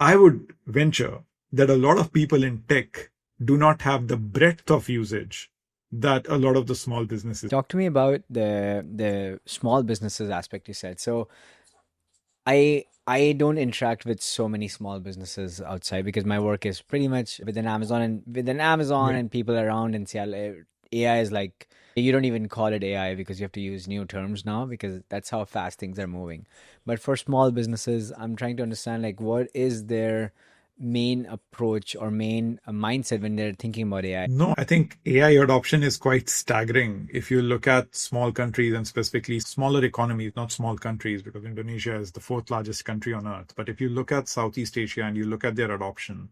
I would venture that a lot of people in tech do not have the breadth of usage that a lot of the small businesses. Talk to me about the small businesses aspect you said. So I don't interact with so many small businesses outside because my work is pretty much within Amazon Right. and people around in Seattle. AI is like you don't even call it AI because you have to use new terms now because that's how fast things are moving. But for small businesses, I'm trying to understand like what is their main approach or main mindset when they're thinking about AI. No, I think AI adoption is quite staggering. If you look at small countries and specifically smaller economies, not small countries, because Indonesia is the fourth largest country on earth. But if you look at Southeast Asia and you look at their adoption,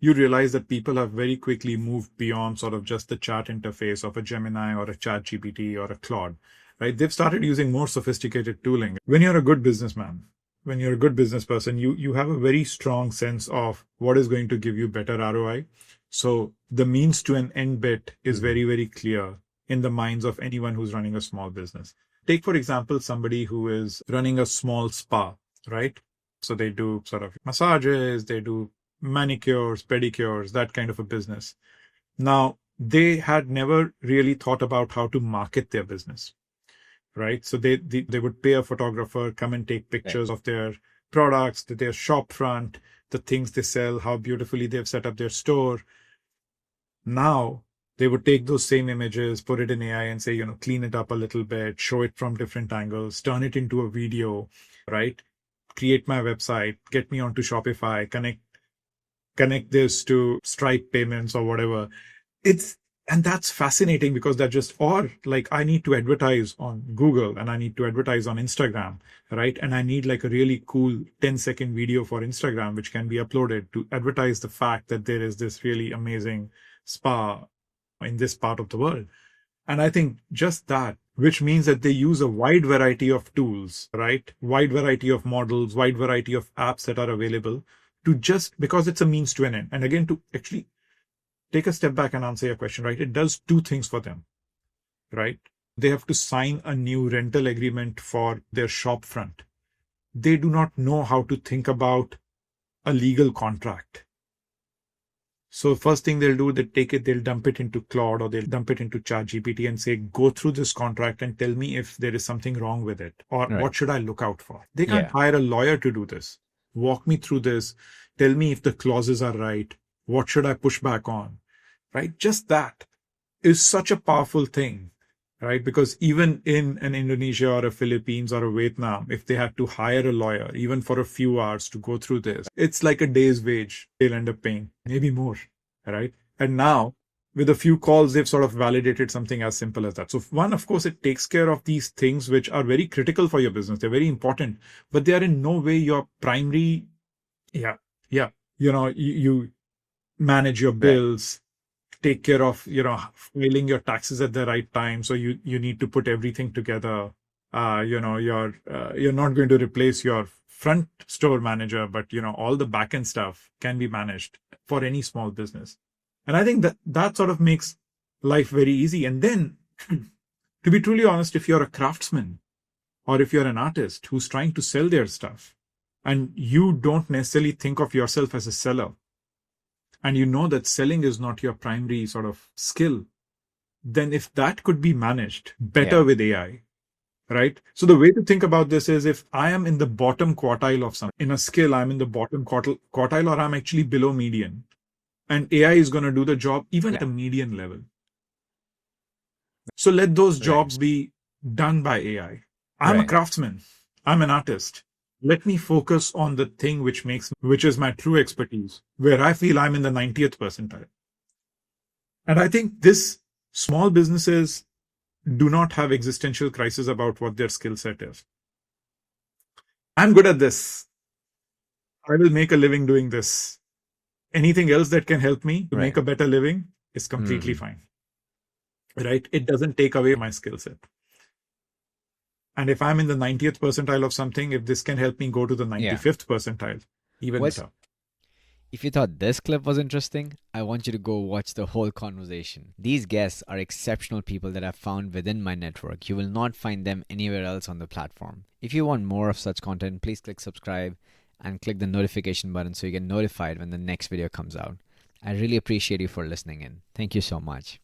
you realize that people have very quickly moved beyond sort of just the chat interface of a Gemini or a Chat GPT or a Claude, right? They've started using more sophisticated tooling. When you're a good businessman, when you're a good business person, you have a very strong sense of what is going to give you better ROI. So the means to an end bit is very, very clear in the minds of anyone who's running a small business. Take, for example, somebody who is running a small spa, right? So they do sort of massages, they do manicures, pedicures, that kind of a business. Now, they had never really thought about how to market their business, right? So they would pay a photographer, come and take pictures of their products, their shop front, the things they sell, how beautifully they've set up their store. Now they would take those same images, put it in AI and say, clean it up a little bit, show it from different angles, turn it into a video, right? Create my website, get me onto Shopify, connect this to Stripe payments or whatever. And that's fascinating because that just, or like I need to advertise on Google and I need to advertise on Instagram, right? And I need like a really cool 10-second video for Instagram, which can be uploaded to advertise the fact that there is this really amazing spa in this part of the world. And I think just that, which means that they use a wide variety of tools, right? Wide variety of models, wide variety of apps that are available to just because it's a means to an end. And again, to actually take a step back and answer your question, right? It does two things for them, right? They have to sign a new rental agreement for their shop front. They do not know how to think about a legal contract. So first thing they'll do, they'll dump it into Claude or they'll dump it into ChatGPT and say, go through this contract and tell me if there is something wrong with it or Right. what should I look out for. They can't Yeah. hire a lawyer to do this. Walk me through this. Tell me if the clauses are right. What should I push back on? Right? Just that is such a powerful thing, right? Because even in an Indonesia or a Philippines or a Vietnam, if they have to hire a lawyer, even for a few hours to go through this, it's like a day's wage they'll end up paying, maybe more, right? And now with a few calls, they've sort of validated something as simple as that. So one, of course, it takes care of these things which are very critical for your business. They're very important, but they are in no way your primary. Yeah. Yeah. You manage your Right. bills, take care of filing your taxes at the right time, so you need to put everything together. You're not going to replace your front store manager, but all the back end stuff can be managed for any small business. And I think that sort of makes life very easy. And then to be truly honest, if you're a craftsman or if you're an artist who's trying to sell their stuff and you don't necessarily think of yourself as a seller, and you know that selling is not your primary sort of skill, then if that could be managed better Yeah. with AI, right? So the way to think about this is if I am in the bottom quartile of something, in a skill, I'm in the bottom quartile or I'm actually below median. And AI is going to do the job even at a median level. So let those Right. jobs be done by AI. I'm a Right. craftsman. I'm an artist. Let me focus on the thing which is my true expertise, where I feel I'm in the 90th percentile. And I think this small businesses do not have existential crisis about what their skill set is. I'm good at this. I will make a living doing this. Anything else that can help me to make Right. a better living is completely Hmm. fine. Right? It doesn't take away my skill set. And if I'm in the 90th percentile of something, if this can help me go to the Yeah. 95th percentile, even What's better. If you thought this clip was interesting, I want you to go watch the whole conversation. These guests are exceptional people that I've found within my network. You will not find them anywhere else on the platform. If you want more of such content, please click subscribe and click the notification button so you get notified when the next video comes out. I really appreciate you for listening in. Thank you so much.